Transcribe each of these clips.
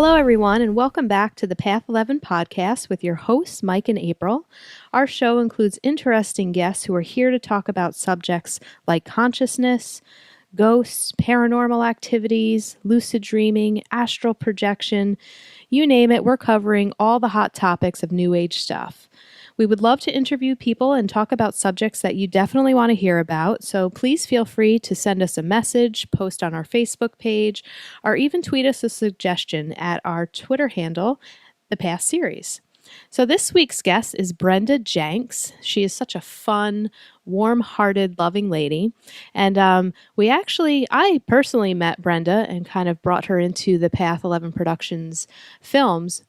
Hello, everyone, and welcome back to the Path 11 podcast with your hosts, Mike and April. Our show includes interesting guests who are here to talk about subjects like consciousness, ghosts, paranormal activities, lucid dreaming, astral projection. You name it, we're covering all the hot topics of New Age stuff. We would love to interview people and talk about subjects that you definitely want to hear about, so please feel free to send us a message, post on our Facebook page, or even tweet us a suggestion at our Twitter handle, The Past Series. So this week's guest is Brenda Jenks. She is such a fun, warm-hearted, loving lady. And I personally met Brenda and kind of brought her into the Path 11 Productions films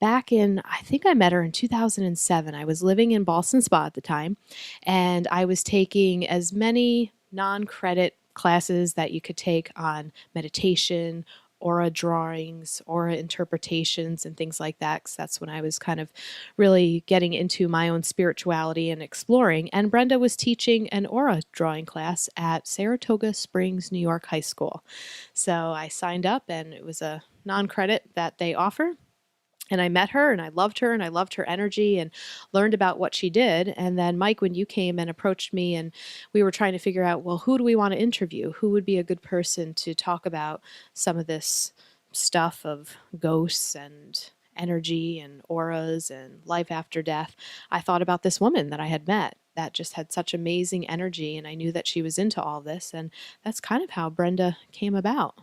back in, I think I met her in 2007. I was living in Ballston Spa at the time, and I was taking as many non-credit classes that you could take on meditation, aura drawings, aura interpretations, and things like that, because that's when I was kind of really getting into my own spirituality and exploring. And Brenda was teaching an aura drawing class at Saratoga Springs, New York High School. So I signed up, and it was a non-credit that they offer. And I met her and I loved her and I loved her energy and learned about what she did. And then, Mike, when you came and approached me and we were trying to figure out, well, who do we want to interview? Who would be a good person to talk about some of this stuff of ghosts and energy and auras and life after death? I thought about this woman that I had met that just had such amazing energy, and I knew that she was into all this. And that's kind of how Brenda came about.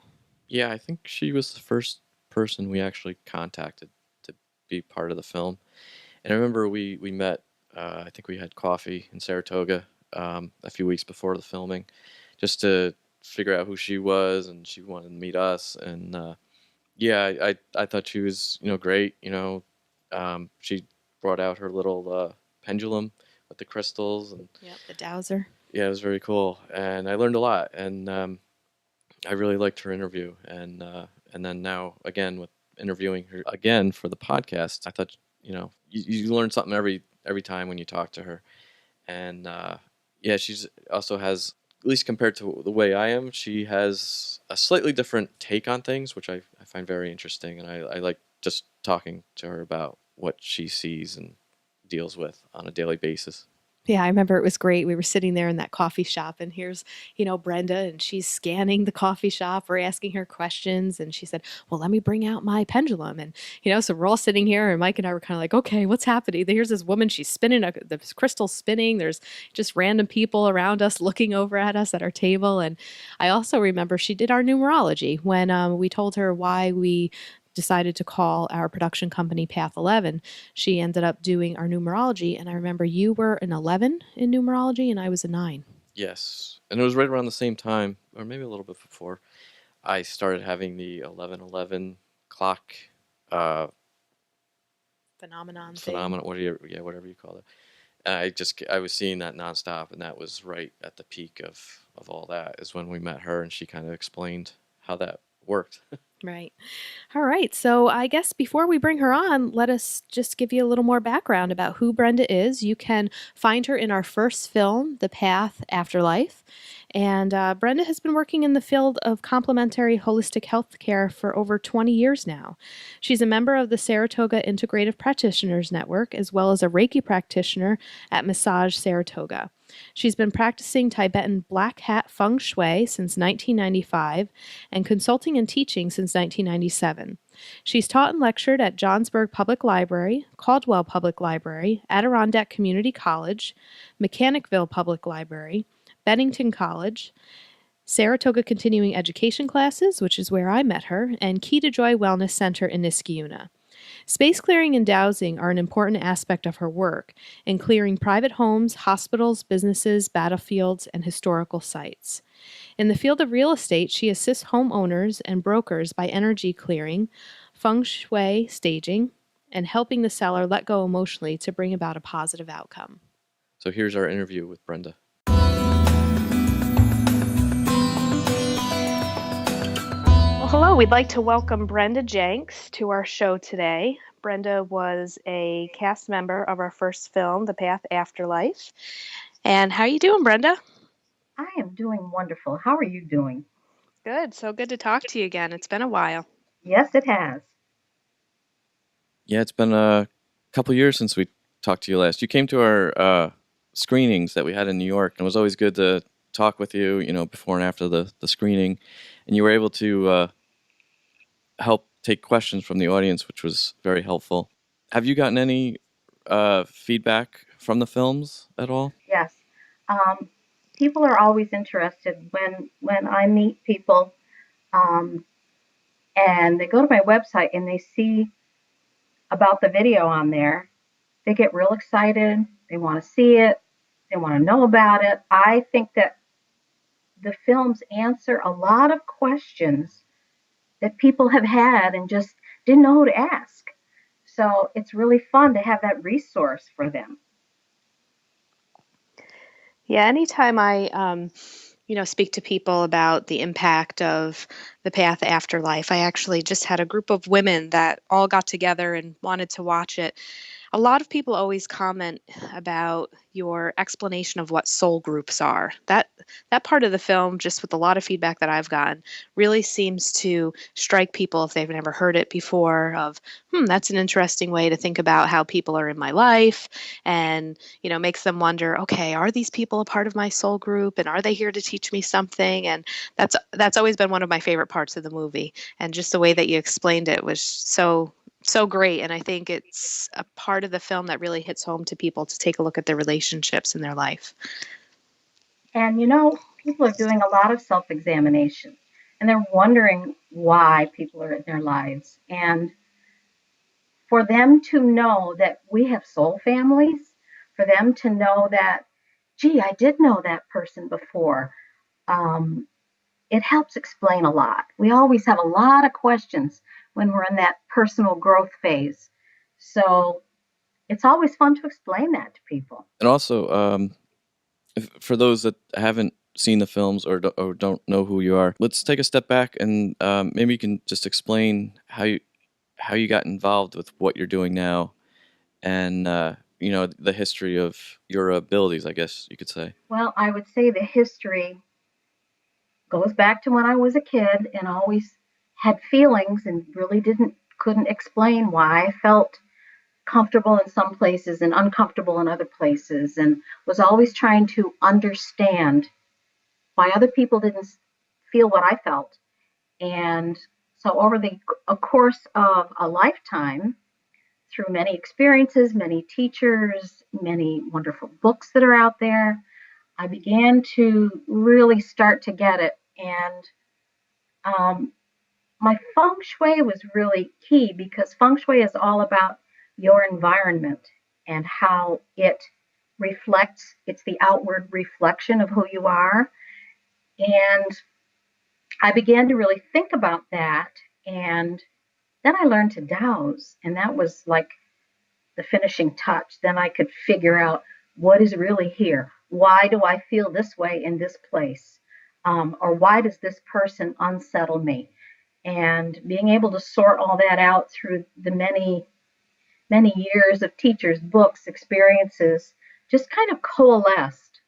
Yeah, I think she was the first person we actually contacted to be part of the film. And I remember we met, I think we had coffee in Saratoga a few weeks before the filming just to figure out who she was, and she wanted to meet us. And yeah, I thought she was, great. She brought out her little pendulum with the crystals. And Yep, the dowser. yeah, it was very cool. And I learned a lot. And I really liked her interview, and then now again with interviewing her again for the podcast, I thought you learn something every time when you talk to her, and yeah, she's also has, at least compared to the way I am, she has a slightly different take on things, which I find very interesting, and I like just talking to her about what she sees and deals with on a daily basis. Yeah, I remember it was great. We were sitting there in that coffee shop, and here's, Brenda, and she's scanning the coffee shop. We're asking her questions, and she said, well, let me bring out my pendulum. And, so we're all sitting here, and Mike and I were kind of like, okay, what's happening? Here's this woman, she's spinning, the crystal's spinning. There's just random people around us looking over at us at our table. And I also remember she did our numerology when we told her why we decided to call our production company Path 11. She ended up doing our numerology, and I remember you were an 11 in numerology and I was a 9. Yes, and it was right around the same time, or maybe a little bit before, I started having the 11:11 clock uh, Phenomenon thing. phenomenon, whatever you call it. And I was seeing that nonstop, and that was right at the peak of all that is when we met her, and she kind of explained how that worked. Right. All right. So I guess before we bring her on, let us just give you a little more background about who Brenda is. You can find her in our first film, The Path Afterlife. And Brenda has been working in the field of complementary holistic health care for over 20 years now. She's a member of the Saratoga Integrative Practitioners Network, as well as a Reiki practitioner at Massage Saratoga. She's been practicing Tibetan Black Hat Feng Shui since 1995 and consulting and teaching since 1997. She's taught and lectured at Johnsburg Public Library, Caldwell Public Library, Adirondack Community College, Mechanicville Public Library, Bennington College, Saratoga Continuing Education classes, which is where I met her, and Key to Joy Wellness Center in Niskayuna. Space clearing and dowsing are an important aspect of her work in clearing private homes, hospitals, businesses, battlefields, and historical sites. In the field of real estate, she assists homeowners and brokers by energy clearing, feng shui staging, and helping the seller let go emotionally to bring about a positive outcome. So here's our interview with Brenda. Well, hello. We'd like to welcome Brenda Jenks to our show today. Brenda was a cast member of our first film, The Path Afterlife. And how are you doing, Brenda? I am doing wonderful. How are you doing? Good. So good to talk to you again. It's been a while. Yes, it has. Yeah, it's been a couple years since we talked to you last. You came to our screenings that we had in New York, and it was always good to talk with you, before and after the screening. And you were able to help take questions from the audience, which was very helpful. Have you gotten any feedback from the films at all? Yes. Um, People are always interested when I meet people, um, and they go to my website and they see about the video on there. They get real excited. They want to see it. They want to know about it. I think that the films answer a lot of questions that people have had and just didn't know who to ask. So it's really fun to have that resource for them. Yeah, anytime I speak to people about the impact of the path after life. I actually just had a group of women that all got together and wanted to watch it. A lot of people always comment about your explanation of what soul groups are. That part of the film, just with a lot of feedback that I've gotten, really seems to strike people if they've never heard it before of, that's an interesting way to think about how people are in my life and, makes them wonder, okay, are these people a part of my soul group and are they here to teach me something? And that's always been one of my favorite parts of the movie. And just the way that you explained it was so great. And I think it's a part of the film that really hits home to people to take a look at their relationships in their life. And people are doing a lot of self examination and they're wondering why people are in their lives. And for them to know that we have soul families, for them to know that, gee, I did know that person before, um, it helps explain a lot. We always have a lot of questions when we're in that personal growth phase. So it's always fun to explain that to people. And also, for those that haven't seen the films or don't know who you are, let's take a step back and maybe you can just explain how you got involved with what you're doing now, and the history of your abilities, I guess you could say. Well, I would say the history goes back to when I was a kid and always had feelings and really couldn't explain why I felt comfortable in some places and uncomfortable in other places, and was always trying to understand why other people didn't feel what I felt. And so over the a course of a lifetime, through many experiences, many teachers, many wonderful books that are out there, I began to really start to get it. And um, my feng shui was really key because feng shui is all about your environment and how it reflects, it's the outward reflection of who you are. And I began to really think about that. And then I learned to douse, and that was like the finishing touch. Then I could figure out what is really here. Why do I feel this way in this place? Or why does this person unsettle me? And being able to sort all that out through the many years of teachers, books, experiences, just kind of coalesced.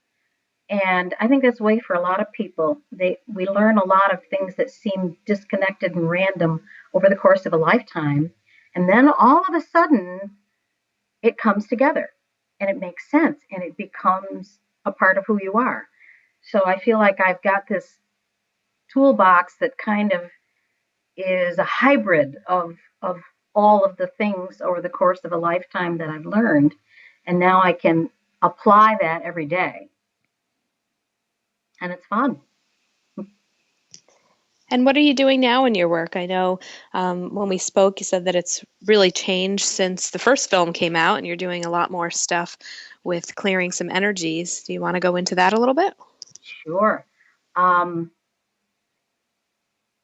And I think that's way for a lot of people. We learn a lot of things that seem disconnected and random over the course of a lifetime, and then all of a sudden it comes together and it makes sense and it becomes a part of who you are. So I feel like I've got this toolbox that kind of is a hybrid of all of the things over the course of a lifetime that I've learned, and now I can apply that every day, and it's fun. And what are you doing now in your work? I know when we spoke, you said that it's really changed since the first film came out, and you're doing a lot more stuff with clearing some energies. Do you want to go into that a little bit? Sure. Um,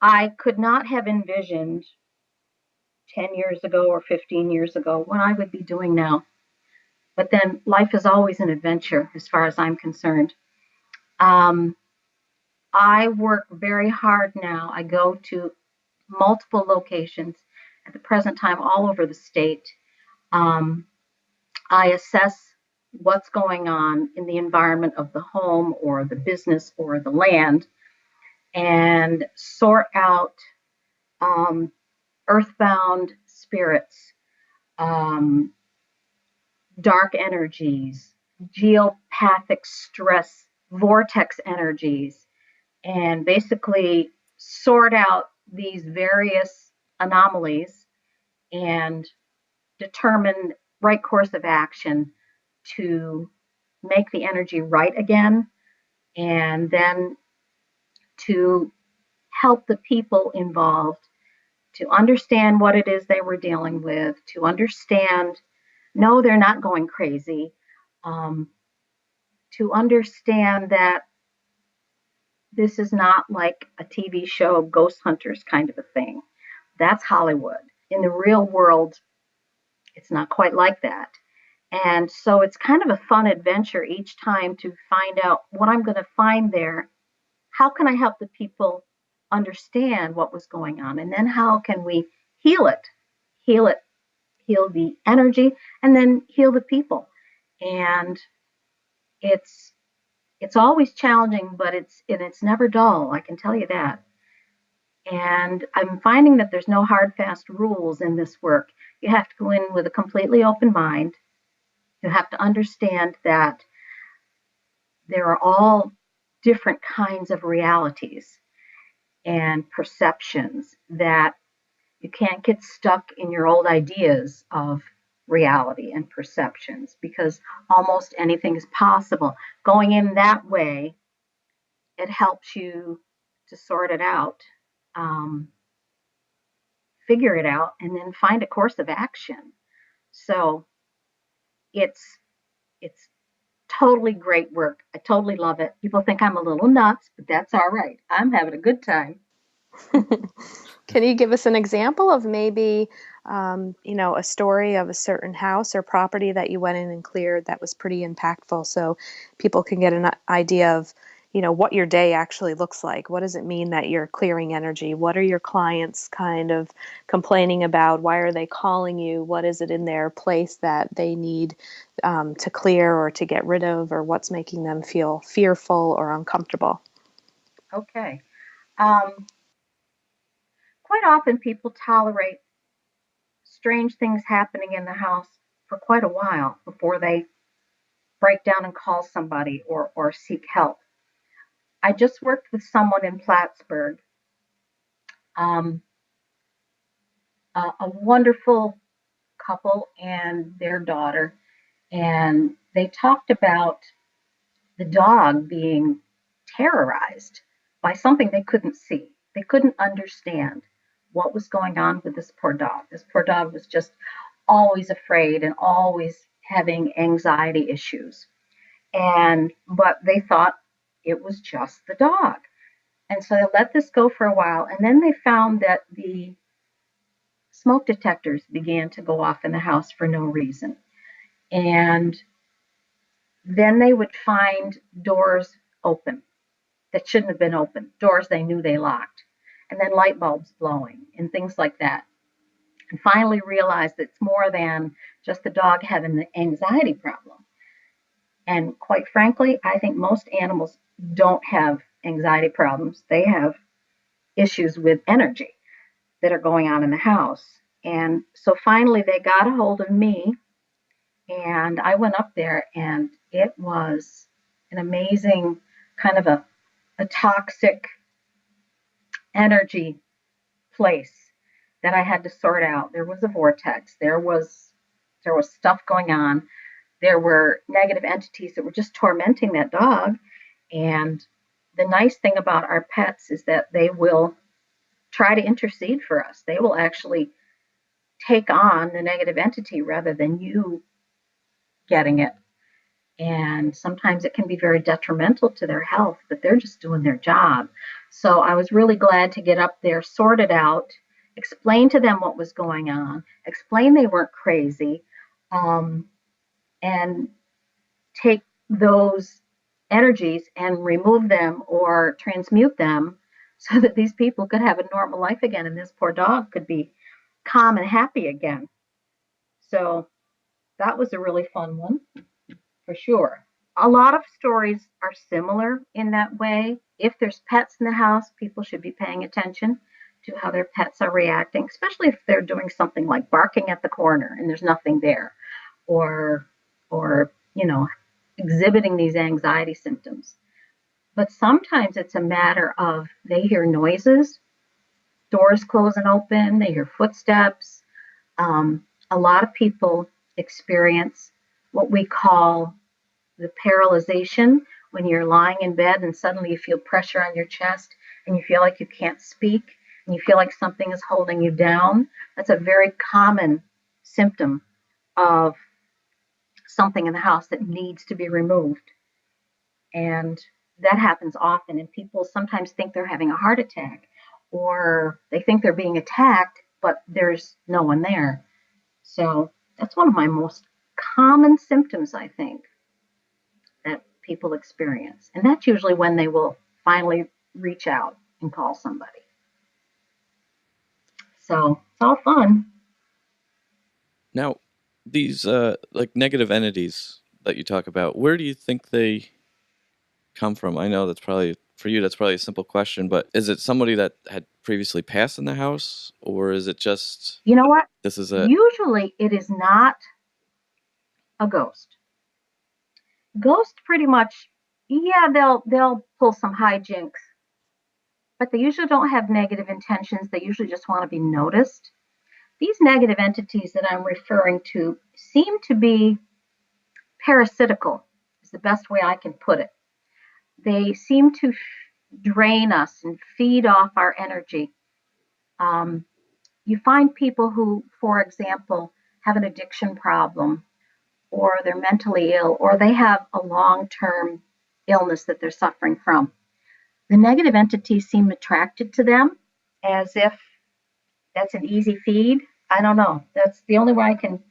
I could not have envisioned 10 years ago or 15 years ago what I would be doing now. But then life is always an adventure as far as I'm concerned. Um, I work very hard now. I go to multiple locations at the present time all over the state. Um, I assess what's going on in the environment of the home or the business or the land and sort out um, earthbound spirits, um, dark energies, geopathic stress, vortex energies, and basically sort out these various anomalies and determine right course of action to make the energy right again, and then to help the people involved to understand what it is they were dealing with, to understand, no, they're not going crazy, um, to understand that this is not like a TV show of ghost hunters kind of a thing. That's Hollywood. In the real world, it's not quite like that. And so it's kind of a fun adventure each time to find out what I'm going to find there. How can I help the people understand what was going on? And then how can we heal it? Heal it, heal the energy, and then heal the people. And it's it's always challenging, but it's never dull, I can tell you that. And I'm finding that there's no hard, fast rules in this work. You have to go in with a completely open mind. You have to understand that there are all different kinds of realities and perceptions, that you can't get stuck in your old ideas of reality and perceptions, because almost anything is possible. Going in that way, it helps you to sort it out, um, figure it out, and then find a course of action. So it's it's totally great work. I totally love it. People think I'm a little nuts, but that's all right. I'm having a good time. Can you give us an example of maybe, a story of a certain house or property that you went in and cleared that was pretty impactful, so people can get an idea of, what your day actually looks like? What does it mean that you're clearing energy? What are your clients kind of complaining about? Why are they calling you? What is it in their place that they need to clear or to get rid of, or what's making them feel fearful or uncomfortable? Okay. Um, Quite often people tolerate strange things happening in the house for quite a while before they break down and call somebody or seek help. I just worked with someone in Plattsburgh, um, a wonderful couple and their daughter, and they talked about the dog being terrorized by something they couldn't see. They couldn't understand what was going on with this poor dog. This poor dog was just always afraid and always having anxiety issues. And but they thought it was just the dog. And so they let this go for a while, and then they found that the smoke detectors began to go off in the house for no reason. And then they would find doors open that shouldn't have been open, doors they knew they locked, and then light bulbs blowing and things like that. And finally realized that it's more than just the dog having the anxiety problem. And quite frankly, I think most animals don't have anxiety problems. They have issues with energy that are going on in the house. And so finally they got a hold of me, and I went up there, and it was an amazing kind of a toxic energy place that I had to sort out. There was a vortex. There was stuff going on. There were negative entities that were just tormenting that dog. And the nice thing about our pets is that they will try to intercede for us. They will actually take on the negative entity rather than you getting it. And sometimes it can be very detrimental to their health, but they're just doing their job. So I was really glad to get up there, sort it out, explain to them what was going on, explain they weren't crazy, um, and take those energies and remove them or transmute them so that these people could have a normal life again and this poor dog could be calm and happy again. So that was a really fun one for sure. A lot of stories are similar in that way. If there's pets in the house, people should be paying attention to how their pets are reacting, especially if they're doing something like barking at the corner and there's nothing there, or or exhibiting these anxiety symptoms. But sometimes it's a matter of they hear noises, doors close and open, they hear footsteps. A lot of people experience what we call the paralyzation, when you're lying in bed and suddenly you feel pressure on your chest and you feel like you can't speak and you feel like something is holding you down. That's a very common symptom of something in the house that needs to be removed. And that happens often. And people sometimes think they're having a heart attack, or they think they're being attacked, but there's no one there. So that's one of my most common symptoms, I think, that people experience. And that's usually when they will finally reach out and call somebody. So it's all fun. Now, these like negative entities that you talk about, where do you think they come from? I know that's probably for you. That's probably a simple question, but is it somebody that had previously passed in the house, or is it just You know what? this is a Usually it is not a ghost. Ghosts pretty much, yeah, they'll pull some hijinks, but they usually don't have negative intentions. They usually just want to be noticed. These negative entities that I'm referring to seem to be parasitical, is the best way I can put it. They seem to drain us and feed off our energy. Um, you find people who, for example, have an addiction problem, or they're mentally ill, or they have a long term illness that they're suffering from. The negative entities seem attracted to them, as if that's an easy feed. I don't know. That's the only way I can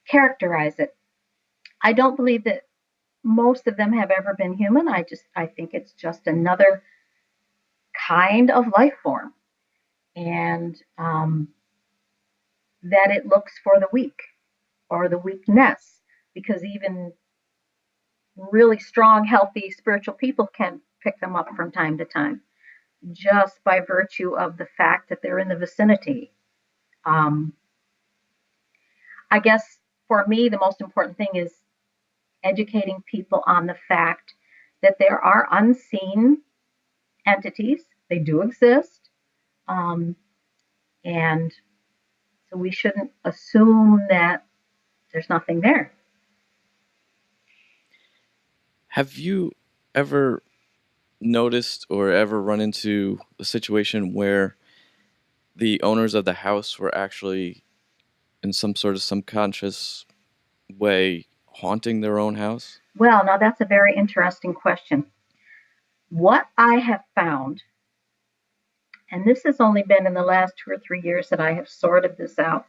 characterize it. I don't believe that most of them have ever been human. I think it's just another kind of life form, and that it looks for the weak or the weakness, because even really strong, healthy, spiritual people can pick them up from time to time, just by virtue of the fact that they're in the vicinity. Um, I guess for me, the most important thing is educating people on the fact that there are unseen entities. They do exist. Um, and so we shouldn't assume that there's nothing there. Have you ever noticed or ever run into a situation where the owners of the house were actually in some sort of subconscious way haunting their own house? Well, now that's a very interesting question. What I have found, and this has only been in the last 2 or 3 years that I have sorted this out,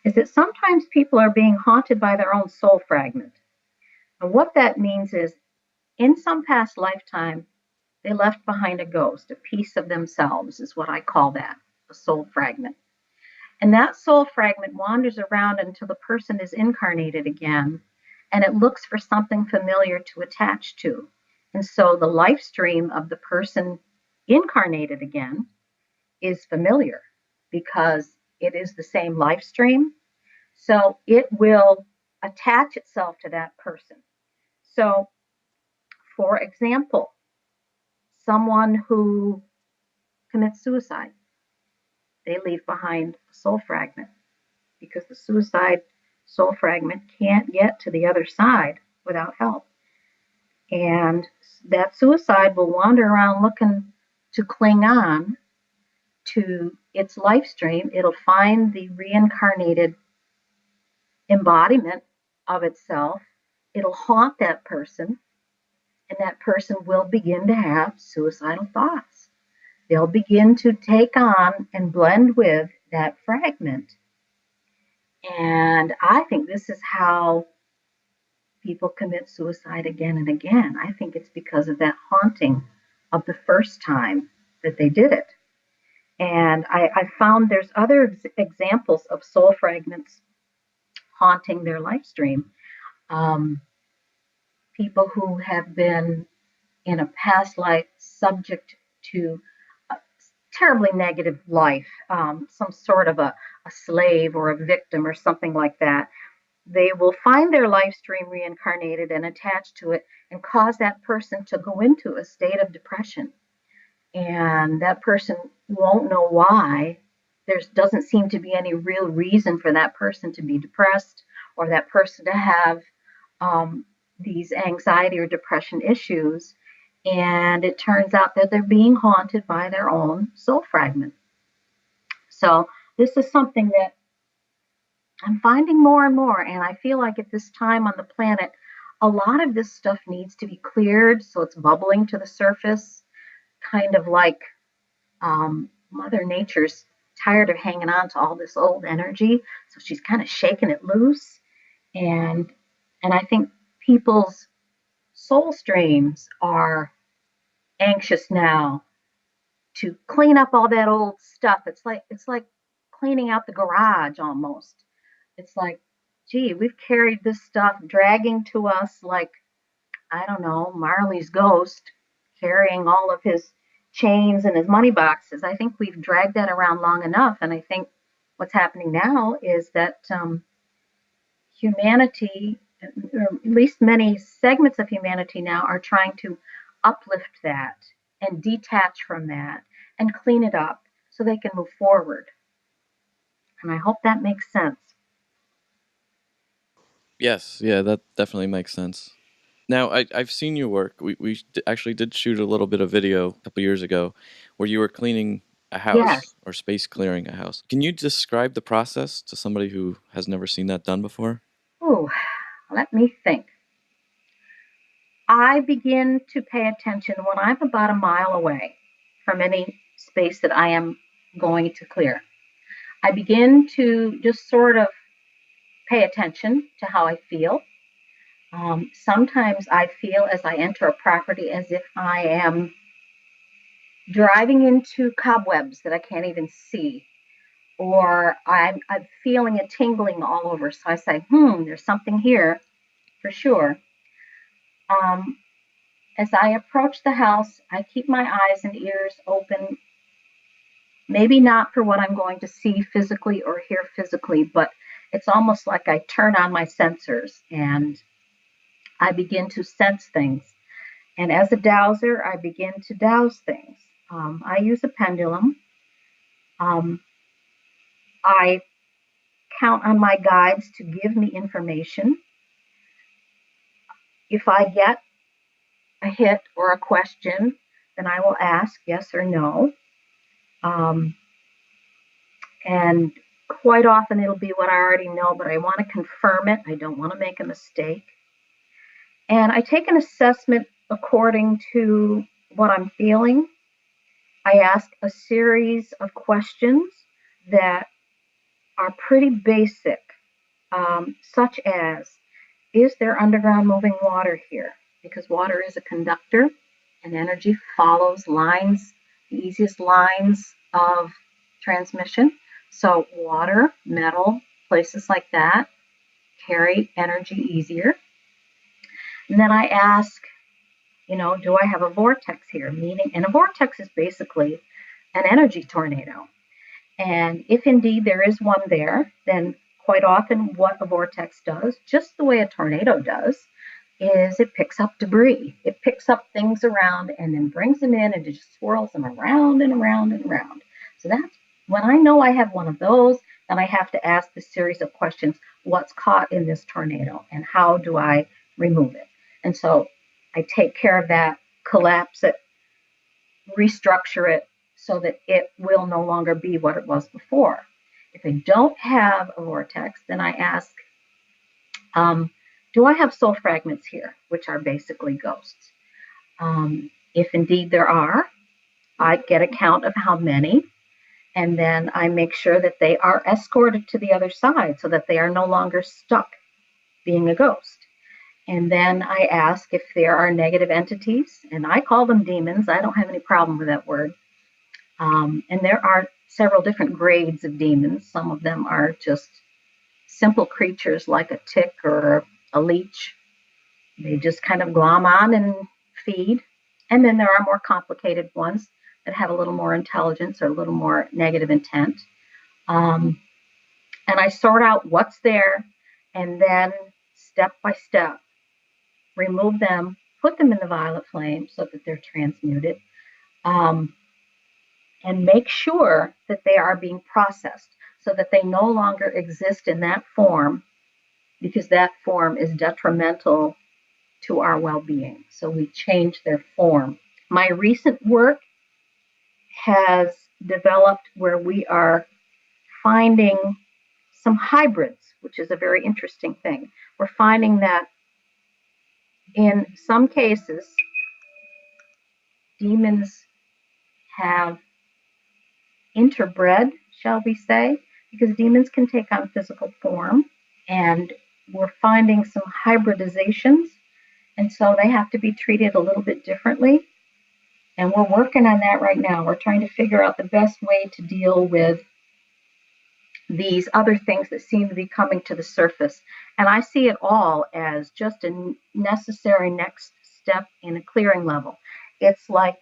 is that sometimes people are being haunted by their own soul fragment. And what that means is, in some past lifetime, they left behind a ghost, a piece of themselves, is what I call that, a soul fragment. And that soul fragment wanders around until the person is incarnated again, and it looks for something familiar to attach to. And so the life stream of the person incarnated again is familiar, because it is the same life stream. So it will attach itself to that person. So, for example, someone who commits suicide, they leave behind a soul fragment, because the suicide soul fragment can't get to the other side without help. And that suicide will wander around looking to cling on to its life stream. It'll find the reincarnated embodiment of itself. It'll haunt that person, and that person will begin to have suicidal thoughts. They'll begin to take on and blend with that fragment. And I think this is how people commit suicide again and again. I think it's because of that haunting of the first time that they did it. And I found there's other examples of soul fragments haunting their life stream. Um, People who have been in a past life subject to terribly negative life, some sort of a slave or a victim or something like that, they will find their life stream reincarnated and attached to it and cause that person to go into a state of depression. And that person won't know why. There doesn't seem to be any real reason for that person to be depressed or that person to have these anxiety or depression issues. And it turns out that they're being haunted by their own soul fragment. So this is something that I'm finding more and more. And I feel like at this time on the planet, a lot of this stuff needs to be cleared. So it's bubbling to the surface, kind of like Mother Nature's tired of hanging on to all this old energy. So she's kind of shaking it loose. And I think people's soul streams are anxious now to clean up all that old stuff. It's like cleaning out the garage almost. It's like, gee, we've carried this stuff dragging to us like, I don't know, Marley's ghost carrying all of his chains and his money boxes. I think we've dragged that around long enough. And I think what's happening now is that humanity, or at least many segments of humanity now, are trying to uplift that and detach from that and clean it up so they can move forward. And I hope that makes sense. Yes, yeah, that definitely makes sense. Now, I've seen your work. Actually did shoot a little bit of video a couple years ago where you were cleaning a house Yes. or space clearing a house. Can you describe the process to somebody who has never seen that done before? Ooh, let me think. I begin to pay attention when I'm about a mile away from any space that I am going to clear. I begin to just sort of pay attention to how I feel. Sometimes I feel as I enter a property as if I am driving into cobwebs that I can't even see, or I'm feeling a tingling all over. So I say, there's something here for sure. Um, as I approach the house, I keep my eyes and ears open, maybe not for what I'm going to see physically or hear physically, but it's almost like I turn on my sensors and I begin to sense things. And as a dowser, I begin to douse things. I use a pendulum. Um, I count on my guides to give me information. If I get a hit or a question, then I will ask yes or no. Um, and quite often it'll be what I already know, but I want to confirm it. I don't want to make a mistake. And I take an assessment according to what I'm feeling. I ask a series of questions that are pretty basic, such as, is there underground moving water here? Because water is a conductor and energy follows lines, the easiest lines of transmission. So water, metal, places like that carry energy easier. And then I ask, do I have a vortex here? And a vortex is basically an energy tornado. And if indeed there is one there, then quite often what a vortex does, just the way a tornado does, is it picks up debris. It picks up things around and then brings them in and it just swirls them around and around and around. So that's when I know I have one of those, then I have to ask this series of questions. What's caught in this tornado and how do I remove it? And so I take care of that, collapse it, restructure it so that it will no longer be what it was before. If I don't have a vortex, then I ask, do I have soul fragments here, which are basically ghosts? If indeed there are, I get a count of how many, and then I make sure that they are escorted to the other side so that they are no longer stuck being a ghost. And then I ask if there are negative entities, and I call them demons. I don't have any problem with that word. And there are several different grades of demons. Some of them are just simple creatures like a tick or a leech. They just kind of glom on and feed. And then there are more complicated ones that have a little more intelligence or a little more negative intent. And I sort out what's there, and then step by step remove them, put them in the violet flame so that they're transmuted, um, and make sure that they are being processed so that they no longer exist in that form, because that form is detrimental to our well-being. So we change their form. My recent work has developed where we are finding some hybrids, which is a very interesting thing. We're finding that in some cases, demons have interbred, shall we say, because demons can take on physical form. And we're finding some hybridizations, and so they have to be treated a little bit differently. And we're working on that right now. We're trying to figure out the best way to deal with these other things that seem to be coming to the surface. And I see it all as just a necessary next step in a clearing level. It's like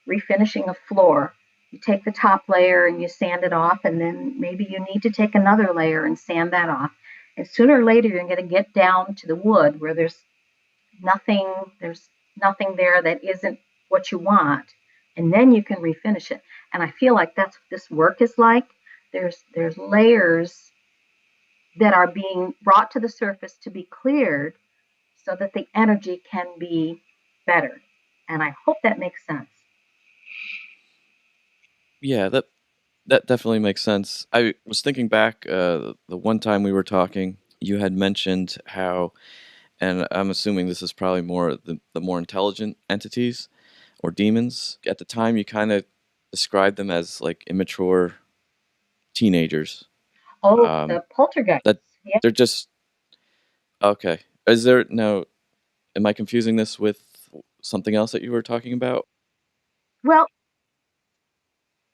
refinishing a floor. You take the top layer and you sand it off, and then maybe you need to take another layer and sand that off. And sooner or later, you're going to get down to the wood where there's nothing there that isn't what you want, and then you can refinish it. And I feel like that's what this work is like. There's layers that are being brought to the surface to be cleared so that the energy can be better. And I hope that makes sense. Yeah, that definitely makes sense. I was thinking back, the one time we were talking, you had mentioned how, and I'm assuming this is probably more the more intelligent entities or demons. At the time, you kind of described them as like immature teenagers. Oh, Um, the poltergeists. that Yeah. they're just okay. Is there no? Am I confusing this with something else that you were talking about? Well,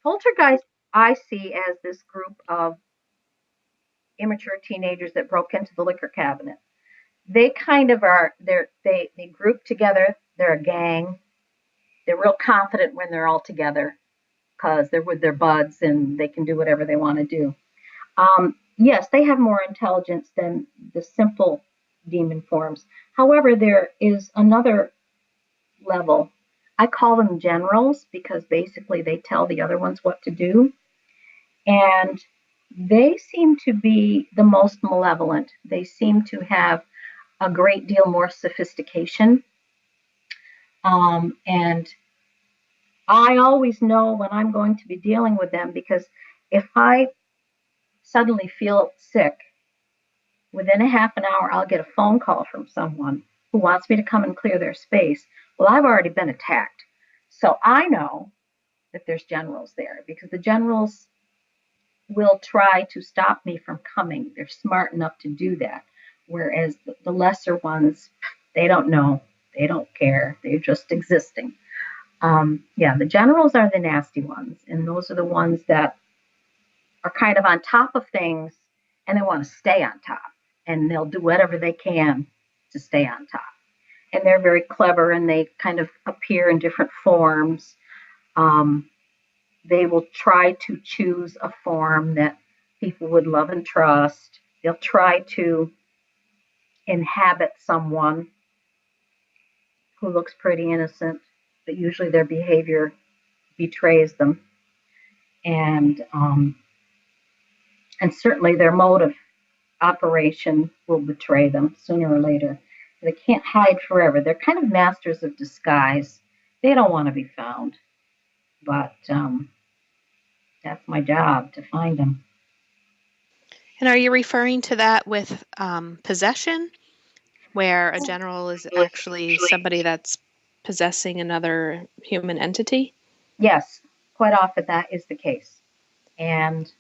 poltergeists I see as this group of immature teenagers that broke into the liquor cabinet. They kind of are. They group together. They're a gang. They're real confident when they're all together because they're with their buds and they can do whatever they want to do. Yes, they have more intelligence than the simple demon forms. However, there is another level. I call them generals because basically they tell the other ones what to do. And they seem to be the most malevolent. They seem to have a great deal more sophistication. And I always know when I'm going to be dealing with them because if I suddenly feel sick, within a half an hour, I'll get a phone call from someone who wants me to come and clear their space. Well, I've already been attacked. So I know that there's generals there because the generals will try to stop me from coming. They're smart enough to do that. Whereas the lesser ones, they don't know. They don't care. They're just existing. Yeah, the generals are the nasty ones. And those are the ones that are kind of on top of things and they want to stay on top. And they'll do whatever they can to stay on top. And they're very clever and they kind of appear in different forms. Um, they will try to choose a form that people would love and trust. They'll try to inhabit someone who looks pretty innocent, but usually their behavior betrays them. And certainly their mode of operation will betray them sooner or later. They can't hide forever. They're kind of masters of disguise. They don't want to be found, but that's my job to find them. And are you referring to that with possession, where a general is actually somebody that's possessing another human entity? Yes, quite often that is the case. And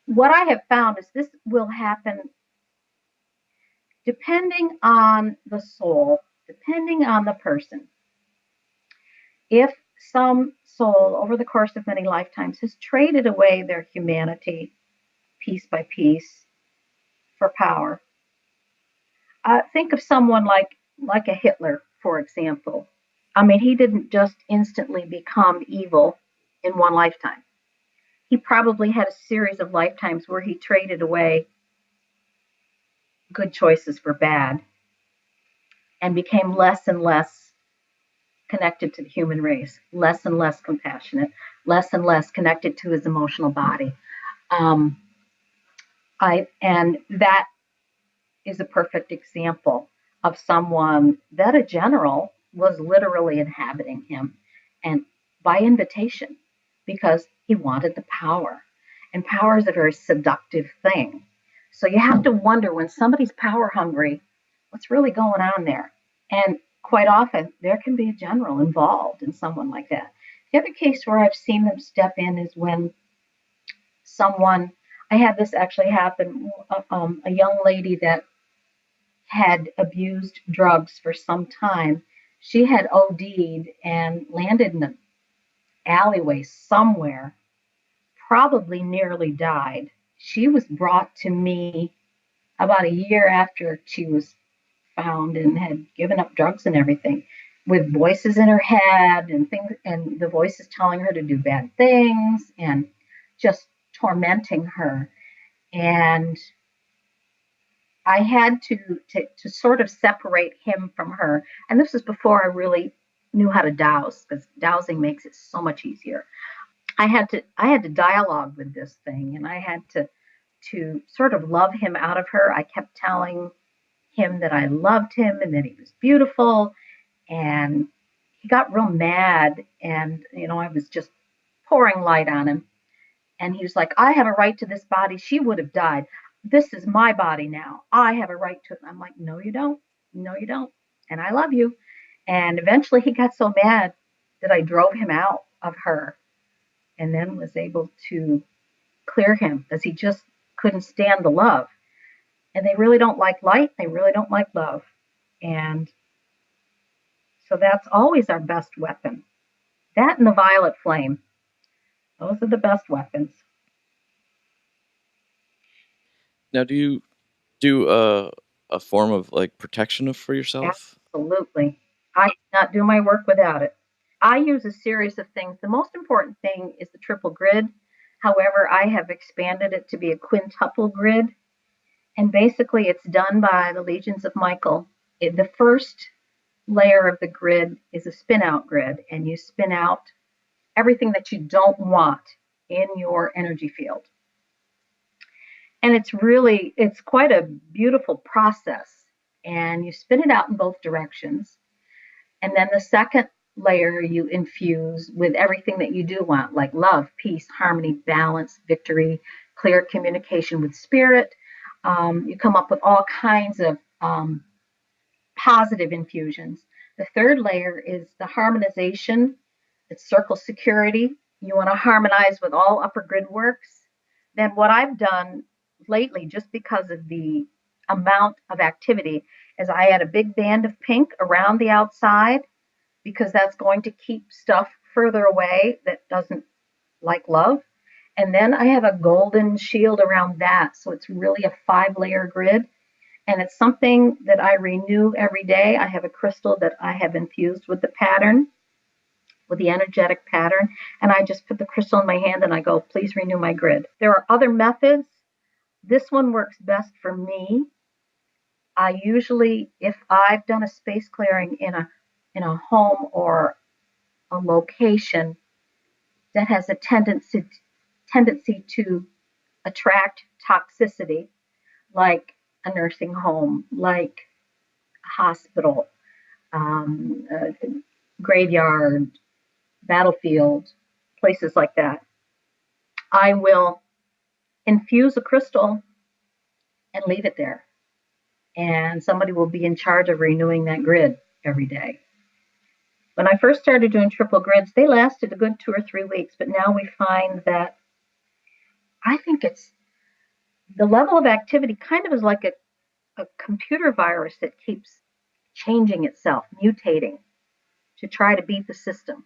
what I have found is this will happen depending on the soul, depending on the person. If some soul over the course of many lifetimes has traded away their humanity piece by piece for power, think of someone like a Hitler, for example. I mean, he didn't just instantly become evil in one lifetime. He probably had a series of lifetimes where he traded away good choices for bad and became less and less connected to the human race, less and less compassionate, less and less connected to his emotional body. Um, and that is a perfect example of someone that a general was literally inhabiting him, and by invitation, because he wanted the power. And power is a very seductive thing. So you have to wonder, when somebody's power hungry, what's really going on there? And quite often, there can be a general involved in someone like that. The other case where I've seen them step in is when someone, I had this actually happen, a young lady that had abused drugs for some time. She had OD'd and landed in an alleyway somewhere, probably nearly died. She was brought to me about a year after she was found and had given up drugs and everything, with voices in her head and things, and the voices telling her to do bad things and just tormenting her. And I had to sort of separate him from her. And this was before I really knew how to dowse, because dowsing makes it so much easier. I had to dialogue with this thing, and I had to sort of love him out of her. I kept telling him that I loved him and that he was beautiful, and he got real mad, and I was just pouring light on him. And he was like, I have a right to this body. She would have died. This is my body now. I have a right to it. I'm like, no, you don't. No, you don't. And I love you. And eventually he got so mad that I drove him out of her, and then was able to clear him, because he just couldn't stand the love. And they really don't like light. They really don't like love. And so that's always our best weapon. That and the violet flame. Those are the best weapons. Now, do you do a form of like protection for yourself? Absolutely. I cannot do my work without it. I use a series of things. The most important thing is the triple grid. However, I have expanded it to be a quintuple grid. And basically, it's done by the Legions of Michael. The first layer of the grid is a spin out grid, and you spin out everything that you don't want in your energy field. And it's quite a beautiful process. And you spin it out in both directions. And then the second layer you infuse with everything that you do want, like love, peace, harmony, balance, victory, clear communication with spirit. You come up with all kinds of positive infusions. The third layer is the harmonization. It's circle security. You want to harmonize with all upper grid works. Then what I've done lately, just because of the amount of activity, is I add a big band of pink around the outside, because that's going to keep stuff further away that doesn't like love. And then I have a golden shield around that. So it's really a 5-layer grid. And it's something that I renew every day. I have a crystal that I have infused with the pattern, with the energetic pattern. And I just put the crystal in my hand and I go, please renew my grid. There are other methods. This one works best for me. I usually, if I've done a space clearing in a home or a location that has a tendency to attract toxicity, like a nursing home, like a hospital, a graveyard, battlefield, places like that, I will infuse a crystal and leave it there. And somebody will be in charge of renewing that grid every day. When I first started doing triple grids, they lasted a good 2 or 3 weeks, but now we find that I think it's the level of activity kind of is like a computer virus that keeps changing itself, mutating to try to beat the system.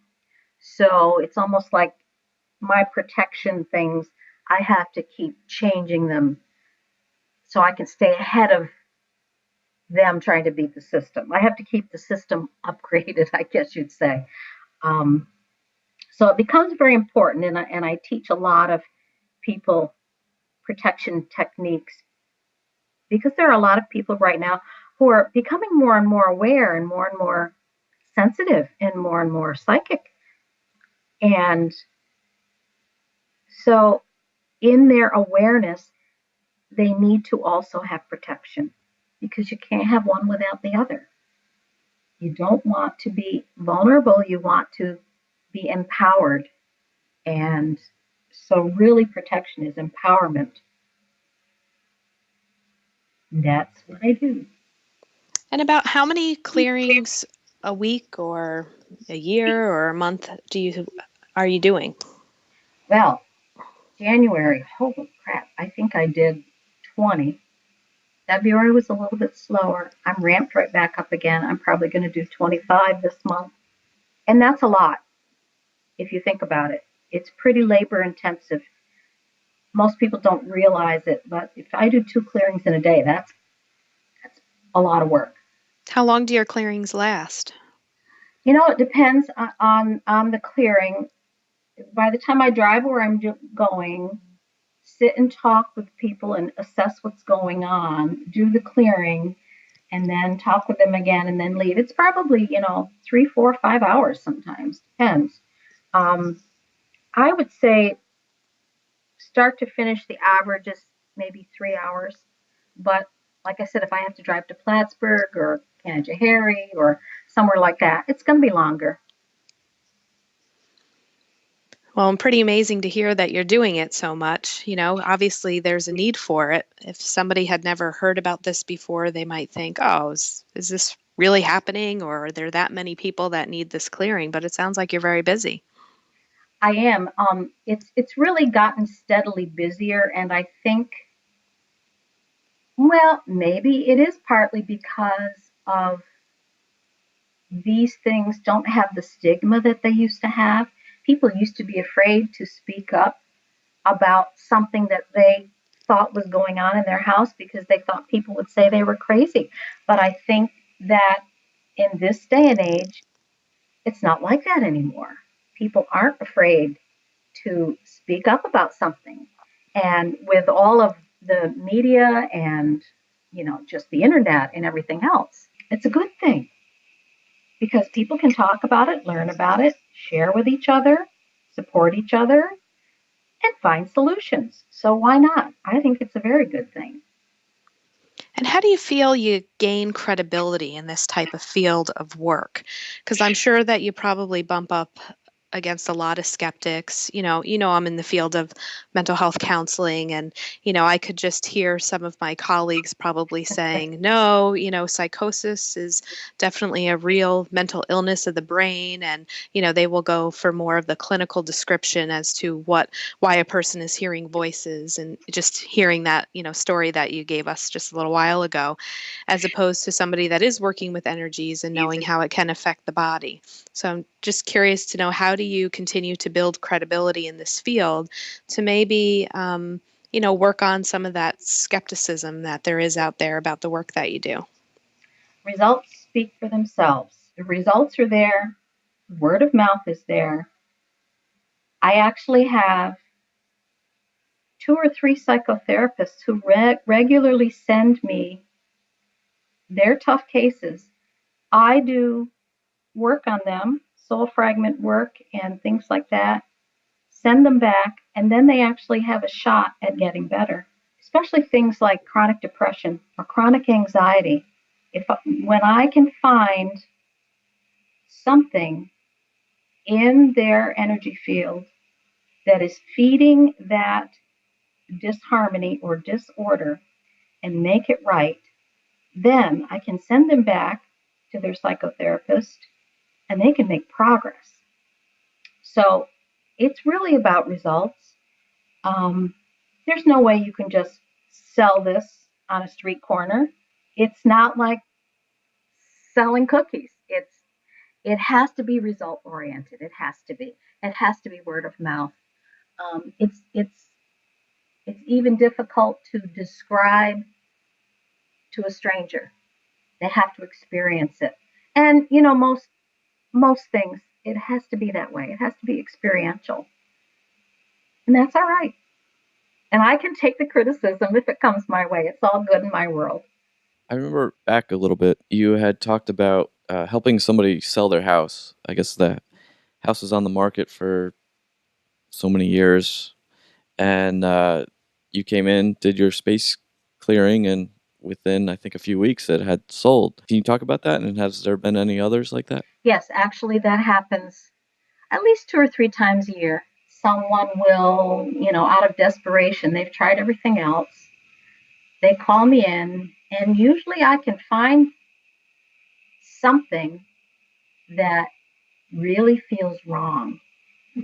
So it's almost like my protection things, I have to keep changing them so I can stay ahead of them trying to beat the system. I have to keep the system upgraded, I guess you'd say. Um, so it becomes very important, and I teach a lot of people protection techniques because there are a lot of people right now who are becoming more and more aware and more sensitive and more psychic. And so, in their awareness, they need to also have protection because you can't have one without the other. You don't want to be vulnerable, you want to be empowered. And so, really, protection is empowerment. That's what I do. And about how many clearings a week or a year or a month are you doing? Well, January, holy crap, I think I did 20. February was a little bit slower. I'm ramped right back up again. I'm probably going to do 25 this month. And that's a lot if you think about it. It's pretty labor intensive. Most people don't realize it, but if I do 2 clearings in a day, that's a lot of work. How long do your clearings last? It depends on the clearing. By the time I drive where I'm going, sit and talk with people and assess what's going on, do the clearing, and then talk with them again and then leave. It's probably, 3, 4, 5 hours sometimes. Depends. Um, I would say start to finish, the average is maybe 3 hours. But like I said, if I have to drive to Plattsburgh or Canajoharie or somewhere like that, it's going to be longer. Well, and pretty amazing to hear that you're doing it so much. Obviously there's a need for it. If somebody had never heard about this before, they might think, oh, is this really happening? Or are there that many people that need this clearing? But it sounds like you're very busy. I am. It's really gotten steadily busier, and I think, well, maybe it is partly because of these things don't have the stigma that they used to have. People used to be afraid to speak up about something that they thought was going on in their house because they thought people would say they were crazy. But I think that in this day and age, it's not like that anymore. People aren't afraid to speak up about something. And with all of the media and, just the internet and everything else, it's a good thing because people can talk about it, learn about it, share with each other, support each other, and find solutions. So why not? I think it's a very good thing. And how do you feel you gain credibility in this type of field of work? Because I'm sure that you probably bump up against a lot of skeptics. I'm in the field of mental health counseling, and I could just hear some of my colleagues probably saying, "No, psychosis is definitely a real mental illness of the brain," and they will go for more of the clinical description as to why a person is hearing voices, and just hearing that story that you gave us just a little while ago, as opposed to somebody that is working with energies and knowing how it can affect the body. So I'm just curious to know, how do you continue to build credibility in this field to maybe, work on some of that skepticism that there is out there about the work that you do? Results speak for themselves. The results are there, word of mouth is there. I actually have 2 or 3 psychotherapists who regularly send me their tough cases. I do work on them, soul fragment work and things like that, send them back, and then they actually have a shot at getting better, especially things like chronic depression or chronic anxiety. When I can find something in their energy field that is feeding that disharmony or disorder and make it right, then I can send them back to their psychotherapist and they can make progress. So it's really about results. Um, there's no way you can just sell this on a street corner. It's not like selling cookies. It has to be result oriented. It has to be. It has to be word of mouth. It's even difficult to describe to a stranger. They have to experience it. And, you know, most things, it has to be that way. It has to be experiential. And that's all right. And I can take the criticism if it comes my way. It's all good in my world. I remember back a little bit, you had talked about helping somebody sell their house. I guess the house is on the market for so many years, and you came in, did your space clearing, and within, I think, a few weeks, it had sold. Can you talk about that? And has there been any others like that? Yes, actually, that happens at least 2 or 3 times a year. Someone will, you know, out of desperation, they've tried everything else. They call me in, and usually I can find something that really feels wrong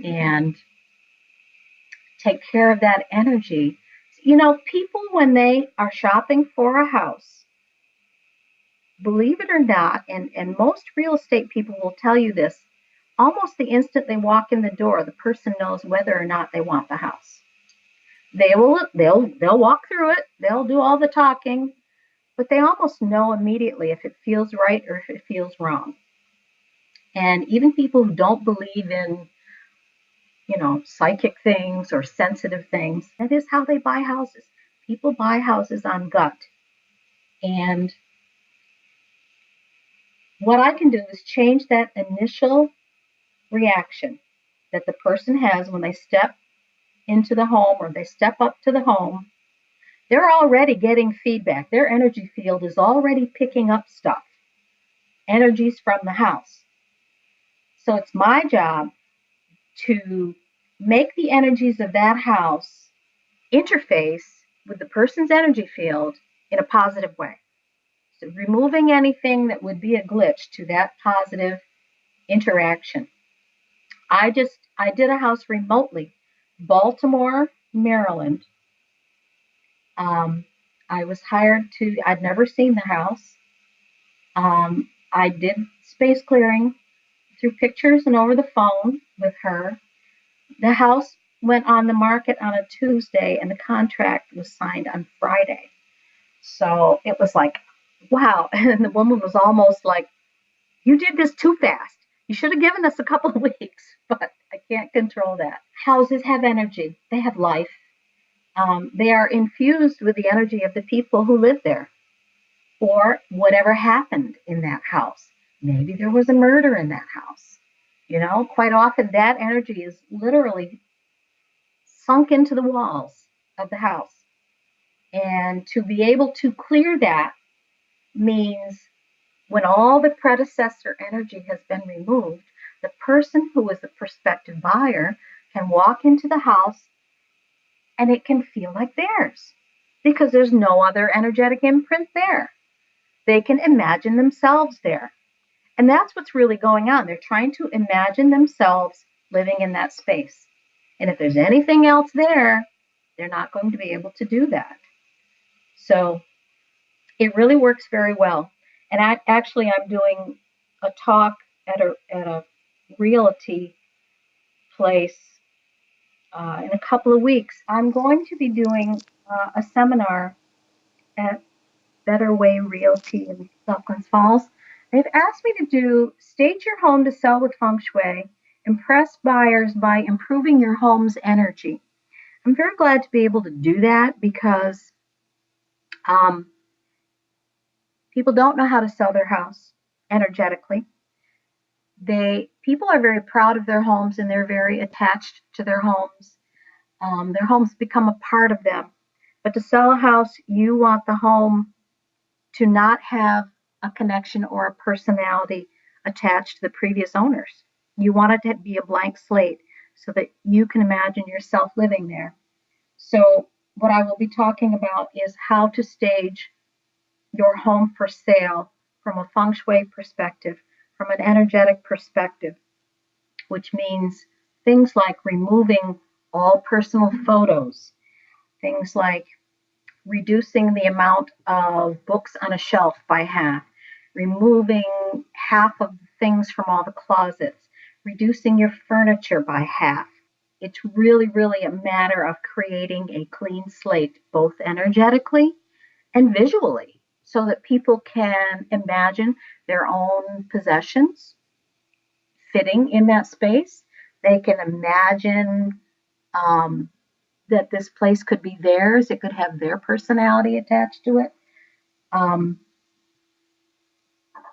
and take care of that energy. You know, people, when they are shopping for a house, believe it or not, and most real estate people will tell you this, almost the instant they walk in the door, the person knows whether or not they want the house. They'll walk through it, they'll do all the talking, but they almost know immediately if it feels right or if it feels wrong. And even people who don't believe in, you know, psychic things or sensitive things, that is how they buy houses. People buy houses on gut. And what I can do is change that initial reaction that the person has when they step into the home or they step up to the home. They're already getting feedback. Their energy field is already picking up stuff, energies from the house. So it's my job to make the energies of that house interface with the person's energy field in a positive way. So removing anything that would be a glitch to that positive interaction. I did a house remotely, Baltimore, Maryland. Um, I was hired to. I'd never seen the house. I did space clearing through pictures and over the phone with her. The house went on the market on a Tuesday, and the contract was signed on Friday. So it was like, wow. And the woman was almost like, "You did this too fast. You should have given us a couple of weeks," but I can't control that. Houses have energy, they have life. They are infused with the energy of the people who live there or whatever happened in that house. Maybe there was a murder in that house. You know, quite often that energy is literally sunk into the walls of the house. And to be able to clear that means when all the predecessor energy has been removed, the person who is the prospective buyer can walk into the house and it can feel like theirs because there's no other energetic imprint there. They can imagine themselves there. And that's what's really going on. They're trying to imagine themselves living in that space. And if there's anything else there, they're not going to be able to do that. So it really works very well. And I'm doing a talk at a realty place in a couple of weeks. I'm going to be doing a seminar at Better Way Realty in Dublin Falls. They've asked me to do stage your home to sell with feng shui, impress buyers by improving your home's energy. I'm very glad to be able to do that because um, people don't know how to sell their house energetically. People are very proud of their homes and they're very attached to their homes. Their homes become a part of them. But to sell a house, you want the home to not have a connection or a personality attached to the previous owners. You want it to be a blank slate so that you can imagine yourself living there. So, what I will be talking about is how to stage your home for sale from a feng shui perspective, from an energetic perspective, which means things like removing all personal photos, things like reducing the amount of books on a shelf by half, removing half of the things from all the closets, reducing your furniture by half. It's really, really a matter of creating a clean slate, both energetically and visually. so that people can imagine their own possessions fitting in that space. They can imagine that this place could be theirs. It could have their personality attached to it. Um,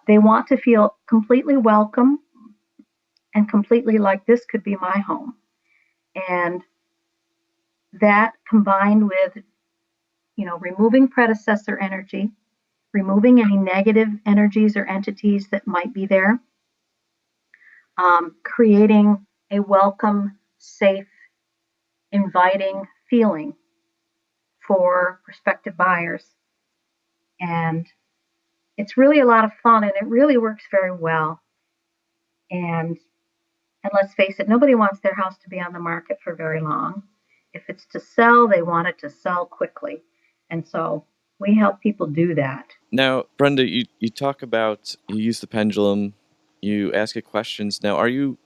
they want to feel completely welcome and completely like this could be my home. And that combined with, removing predecessor energy, removing any negative energies or entities that might be there, creating a welcome, safe, inviting feeling for prospective buyers. And it's really a lot of fun and it really works very well. And let's face it, nobody wants their house to be on the market for very long. If it's to sell, they want it to sell quickly. And so we help people do that. Now, Brenda, you talk about, you use the pendulum, you ask it questions. Now, are you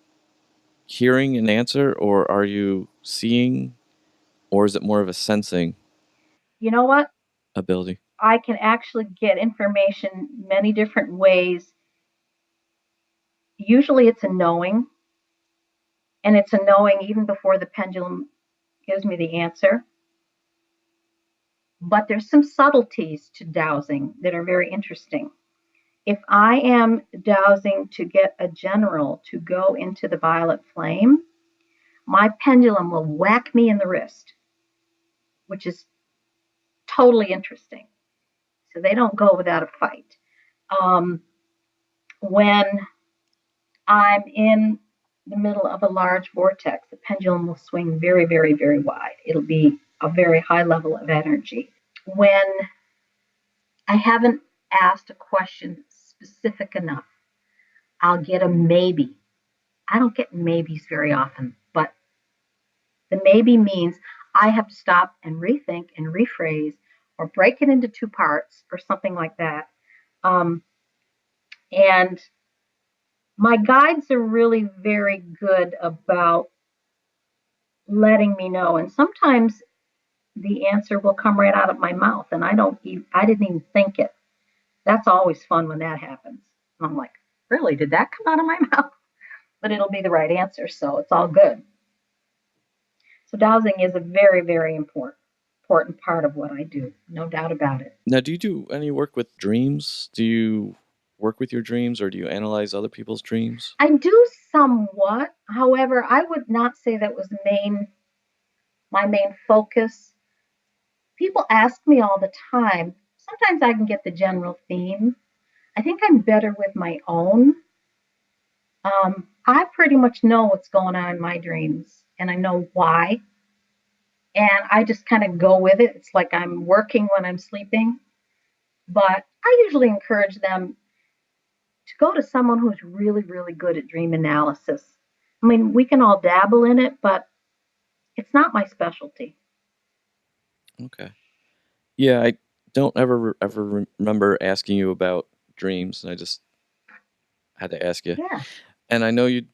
hearing an answer, or are you seeing, or is it more of a sensing You know what? ability? I can actually get information many different ways. Usually it's a knowing, and it's a knowing even before the pendulum gives me the answer. But there's some subtleties to dowsing that are very interesting. If I am dowsing to get a general to go into the violet flame, my pendulum will whack me in the wrist, which is totally interesting. So they don't go without a fight. When I'm in the middle of a large vortex, the pendulum will swing very, very, very wide. It'll be a very high level of energy. When I haven't asked a question specific enough, I'll get a maybe. I don't get maybes very often, but the maybe means I have to stop and rethink and rephrase or break it into two parts or something like that. And my guides are really very good about letting me know. And sometimes the answer will come right out of my mouth and I didn't even think it. That's always fun when that happens. And I'm like, really, did that come out of my mouth? But it'll be the right answer, so it's all good. So dowsing is a very, very important part of what I do, no doubt about it. Now, do you do any work with dreams? Do you work with your dreams, or do you analyze other people's dreams? I do somewhat. However, I would not say that was my main focus. People ask me all the time. Sometimes I can get the general theme. I think I'm better with my own. I pretty much know what's going on in my dreams and I know why. And I just kind of go with it. It's like I'm working when I'm sleeping. But I usually encourage them to go to someone who's really, really good at dream analysis. I mean, we can all dabble in it, but it's not my specialty. Okay. Yeah, I don't ever remember asking you about dreams, and I just had to ask you. Yeah. And I know at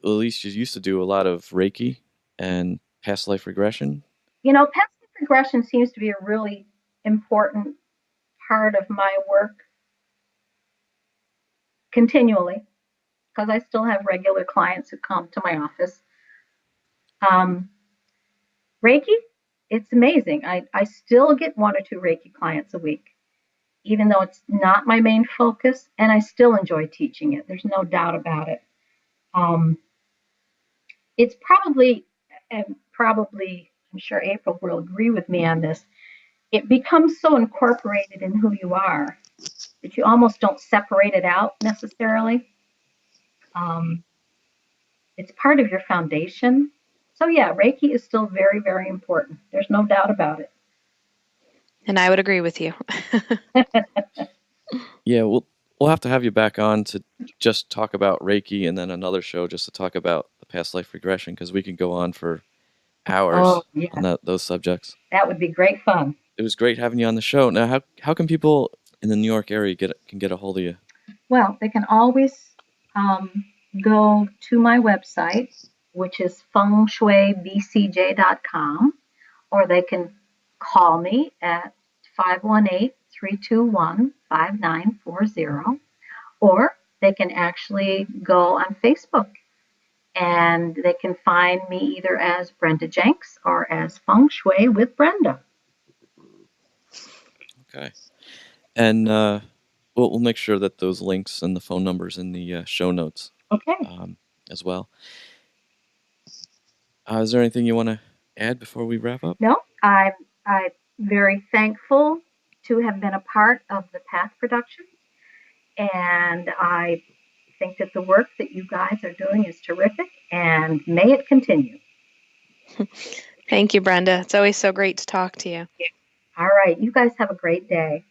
least you used to do a lot of Reiki and past life regression. Past life regression seems to be a really important part of my work continually because I still have regular clients who come to my office. Reiki, it's amazing. I still get 1 or 2 Reiki clients a week, even though it's not my main focus, and I still enjoy teaching it. There's no doubt about it. It's probably, I'm sure April will agree with me on this, it becomes so incorporated in who you are that you almost don't separate it out necessarily. It's part of your foundation. So yeah, Reiki is still very, very important. There's no doubt about it. And I would agree with you. Yeah, we'll have to have you back on to just talk about Reiki, and then another show just to talk about the past life regression, because we could go on for hours on those subjects. That would be great fun. It was great having you on the show. Now, how can people in the New York area can get a hold of you? Well, they can always go to my website, which is fengshuibcj.com, or they can call me at 321-5940, or they can actually go on Facebook and they can find me either as Brenda Jenks or as Feng Shui with Brenda. Okay. And we'll make sure that those links and the phone numbers in the show notes Okay. As well. Is there anything you want to add before we wrap up? No, I'm very thankful to have been a part of the Path production, and I think that the work that you guys are doing is terrific, and may it continue. Thank you, Brenda. It's always so great to talk to you. All right, you guys have a great day.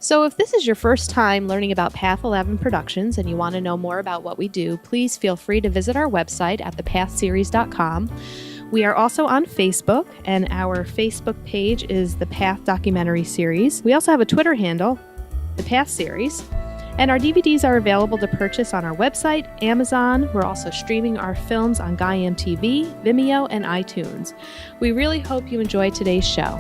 So if this is your first time learning about Path 11 Productions and you want to know more about what we do, please feel free to visit our website at thepathseries.com. We are also on Facebook, and our Facebook page is the Path Documentary Series. We also have a Twitter handle, the Path Series, and our DVDs are available to purchase on our website, Amazon. We're also streaming our films on GaiaM TV, Vimeo, and iTunes. We really hope you enjoyed today's show.